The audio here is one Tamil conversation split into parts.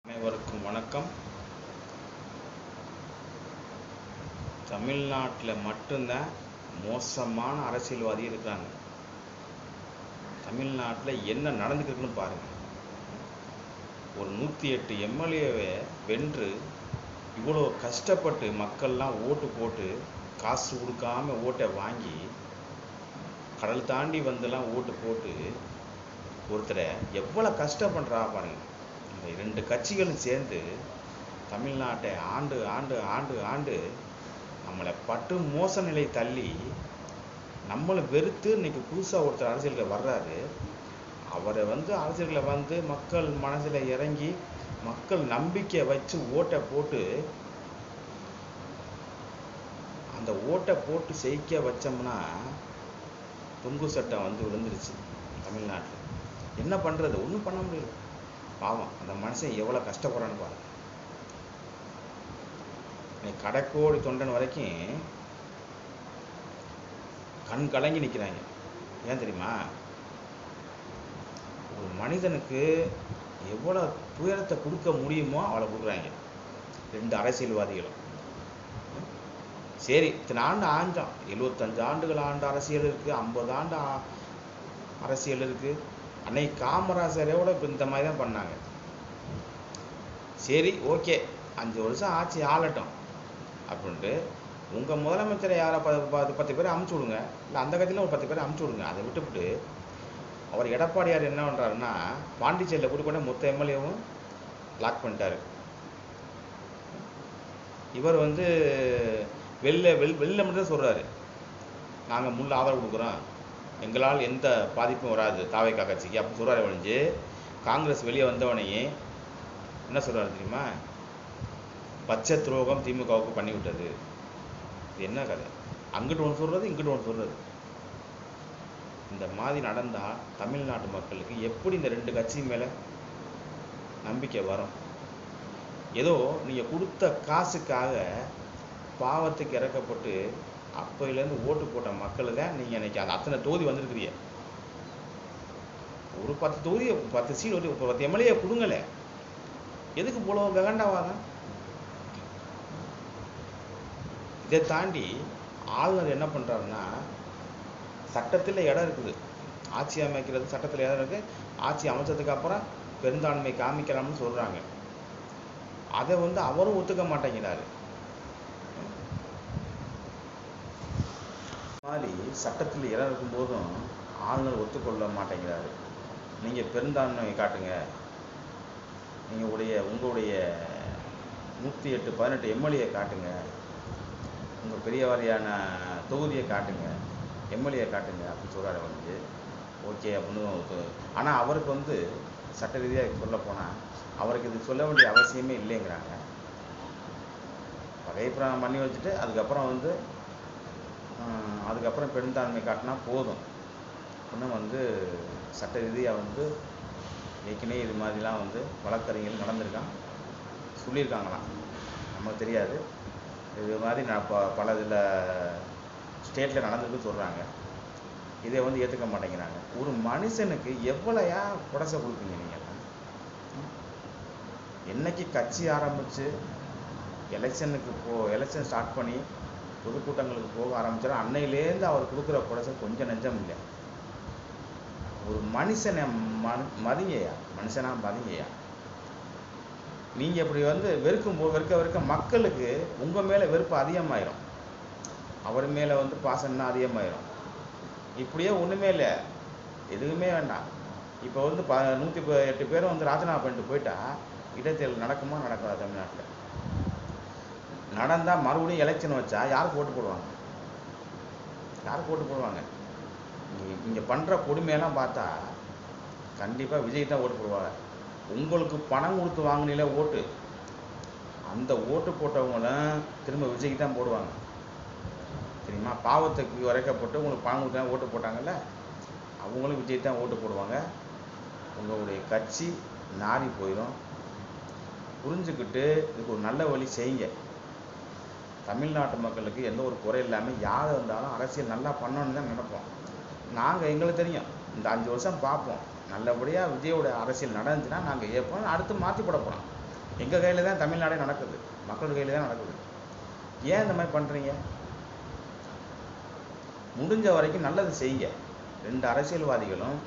அனைவருக்கும் வணக்கம். தமிழ்நாட்டில் மட்டும்தான் மோசமான அரசியல்வாதி இருக்காங்க. தமிழ்நாட்டில் என்ன நடந்துக்கிட்டுன்னு பாருங்கள். ஒரு 108 எம்எல்ஏவை வென்று இவ்வளோ கஷ்டப்பட்டு மக்கள்லாம் ஓட்டு போட்டு காசு கொடுக்காம ஓட்டை வாங்கி கடல் தாண்டி வந்துலாம் ஓட்டு போட்டு ஒருத்தரை எவ்வளோ கஷ்டப்படுறா பாருங்கள். இந்த 2 கட்சிகளும் சேர்ந்து தமிழ்நாட்டை ஆண்டு ஆண்டு ஆண்டு ஆண்டு நம்மளை பட்டு மோச நிலை தள்ளி நம்மளை வெறுத்து இன்னைக்கு புதுசாக ஒருத்தர் அரசியலில் வர்றாரு. அவரை அரசியலில் வந்து மக்கள் மனசில் இறங்கி மக்கள் நம்பிக்கை வச்சு ஓட்டை போட்டு அந்த ஓட்டை போட்டு ஜெயிக்க வச்சோம்னா தொங்கு சட்டம் விழுந்துருச்சு தமிழ்நாட்டில். என்ன பண்ணுறது? ஒன்றும் பண்ண முடியல. பாவம், அந்த மனுஷன் எவ்வளோ கஷ்டப்படுறான்னு பாருங்க. கடைக்கோடி தொண்டன் வரைக்கும் கண் கலங்கி நிற்கிறாங்க. ஏன் தெரியுமா? ஒரு மனிதனுக்கு எவ்வளோ துயரத்தை கொடுக்க முடியுமோ அவ்வளோ கொடுக்குறாங்க 2 அரசியல்வாதிகளும். சரி, இத்தனை ஆண்டு ஆண்டாம், 75 ஆண்டுகள் ஆண்டு அரசியல் இருக்குது, 50 ஆண்டு அரசியல் இருக்குது. அன்னைக்கு காமராஜரோட இப்போ இந்த மாதிரி தான் பண்ணாங்க. சரி, ஓகே, 5 வருஷம் ஆட்சி ஆளட்டும் அப்படின்ட்டு உங்கள் முதலமைச்சரை யாரை 10 பேர் அமுச்சு விடுங்க, இல்லை அந்த கட்சியில் ஒரு 10 பேர் அமுச்சு விடுங்க. அதை விட்டுவிட்டு அவர் எடப்பாடியார் என்ன பண்ணுறாருன்னா பாண்டிச்சேரியில் கூட்டு மொத்த எம்எல்ஏவும் லாக் பண்ணிட்டாரு. இவர் வெளில மட்டும் தான் சொல்கிறாரு, நாங்கள் முள் ஆதரவு கொடுக்குறோம், எங்களால் எந்த பாதிப்பும் வராது தாவேகா கட்சிக்கு அப்படின்னு சொல்கிறாரு. ஒழிஞ்சு காங்கிரஸ் வெளியே வந்தவனையே என்ன சொல்கிறாரு தெரியுமா? பச்சை துரோகம் திமுகவுக்கு பண்ணிவிட்டது. இது என்ன கதை? அங்கிட்டு ஒன்று சொல்கிறது, இங்கிட்டு ஒன்று சொல்கிறது. இந்த மாதிரி நடந்தால் தமிழ்நாட்டு மக்களுக்கு எப்படி இந்த 2 கட்சி மேலே நம்பிக்கை வரும்? ஏதோ நீங்கள் கொடுத்த காசுக்காக பாவத்துக்கு இறக்கப்பட்டு அப்போலேருந்து ஓட்டு போட்ட மக்கள் தான் நீங்கள் இன்னைக்கு அந்த அத்தனை தொகுதி வந்திருக்கிறீங்க. ஒரு 10 தொகுதி 10 சீட் 10 எம்எல்ஏ கொடுங்களே. எதுக்கு போல ககண்டாவாதம்? இதை தாண்டி ஆளுநர் என்ன பண்ணுறாருன்னா, சட்டத்தில் இடம் இருக்குது, ஆட்சி அமைக்கிறது சட்டத்தில் இடம் இருக்குது, ஆட்சி அமைச்சதுக்கு அப்புறம் பெரும்பான்மை காமிக்கலாம்னு சொல்கிறாங்க. அதை அவரும் ஒத்துக்க மாட்டேங்கிறாரு. மாதிரி சட்டத்தில் இடம் இருக்கும்போதும் ஆளுநர் ஒத்துக்கொள்ள மாட்டேங்கிறாரு. நீங்கள் பெரும்பான்மை காட்டுங்க, உங்களுடைய 108 18 எம்எல்ஏ காட்டுங்க, உங்கள் பெரிய வாரியான தொகுதியை காட்டுங்க, எம்எல்ஏ காட்டுங்க அப்படின்னு சொல்கிறாரு. ஓகே அப்படின்னு. ஆனால் அவருக்கு சட்ட ரீதியாக சொல்ல போனால் அவருக்கு இது சொல்ல வேண்டிய அவசியமே இல்லைங்கிறாங்க. பகைப்புறம் பண்ணி வச்சுட்டு அதுக்கப்புறம் பெரும்பான்மை காட்டினா போதும் அப்படின்னு சட்ட ரீதியாக ஏற்கனவே இது மாதிரிலாம் வழக்கறிஞர்கள் நடந்திருக்கான் சொல்லியிருக்காங்களாம். நமக்கு தெரியாது. இது மாதிரி நான் பல இதில் ஸ்டேட்டில் நடந்திருக்குன்னு சொல்கிறாங்க. இதை ஏற்றுக்க மாட்டேங்கிறாங்க. ஒரு மனுஷனுக்கு எவ்வளோயா புடசை கொடுப்பீங்க நீங்கள்? என்னைக்கு கட்சி ஆரம்பித்து எலெக்ஷன் ஸ்டார்ட் பண்ணி பொதுக்கூட்டங்களுக்கு போக ஆரம்பித்தாலும் அன்னையிலேருந்து அவர் கொடுக்குற புடசை கொஞ்சம் நெஞ்சம் இல்லை. ஒரு மனுஷனை மதிங்கய்யா, மனுஷனாக மதிங்கய்யா. நீங்கள் இப்படி வெறுக்க மக்களுக்கு உங்கள் மேலே வெறுப்பு அதிகமாயிரும், அவர் மேலே பாசம்னா அதிகமாயிரும். இப்படியே ஒன்றுமே இல்லை, எதுவுமே வேண்டாம். இப்போ 108 பேரும் ராஜினாமா பண்ணிட்டு போயிட்டா இடைத்தேர்தல் நடக்குமா நடக்காது? தமிழ்நாட்டில் நடந்தால் மறுபடியும் எலெக்ஷன் வச்சா யாருக்கு ஓட்டு போடுவாங்க? யாருக்கு ஓட்டு போடுவாங்க? இங்கே பண்ணுற கொடுமையெல்லாம் பார்த்தா கண்டிப்பாக விஜய் தான் ஓட்டு போடுவாங்க. உங்களுக்கு பணம் கொடுத்து வாங்கினீங்களே ஓட்டு, அந்த ஓட்டு போட்டவங்களும் திரும்ப விஜய்க்கு தான் போடுவாங்க. சரிம்மா? பாவத்துக்கு வரைக்கப்பட்டு உங்களுக்கு பணம் கொடுத்து ஓட்டு போட்டாங்கல்ல, அவங்களும் விஜய் தான் ஓட்டு போடுவாங்க. உங்களுடைய கட்சி நாரி போயிடும். புரிஞ்சுக்கிட்டு இதுக்கு ஒரு நல்ல வழி செய்யுங்க. தமிழ்நாட்டு மக்களுக்கு எந்த ஒரு குறை இல்லாமல் யார் இருந்தாலும் அரசியல் நல்லா பண்ணணுன்னு தான் நினைப்போம். நாங்கள் எங்களுக்கு தெரியும், இந்த 5 வருஷம் பார்ப்போம், நல்லபடியாக விஜயோட அரசியல் நடந்துச்சுன்னா நாங்கள் ஏற்போம், அடுத்து மாற்றி போட போகிறோம். எங்கள் கையில் தான் தமிழ்நாடே நடக்குது, மக்கள் கையில் தான் நடக்குது. ஏன் இந்த மாதிரி பண்ணுறீங்க? முடிஞ்ச வரைக்கும் நல்லது செய்யுங்க. 2 அரசியல்வாதிகளும்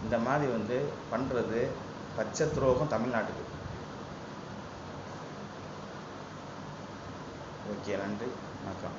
இந்த மாதிரி பண்ணுறது பச்சை துரோகம் தமிழ்நாட்டுக்கு. ஓகே, நன்றி, வணக்கம்.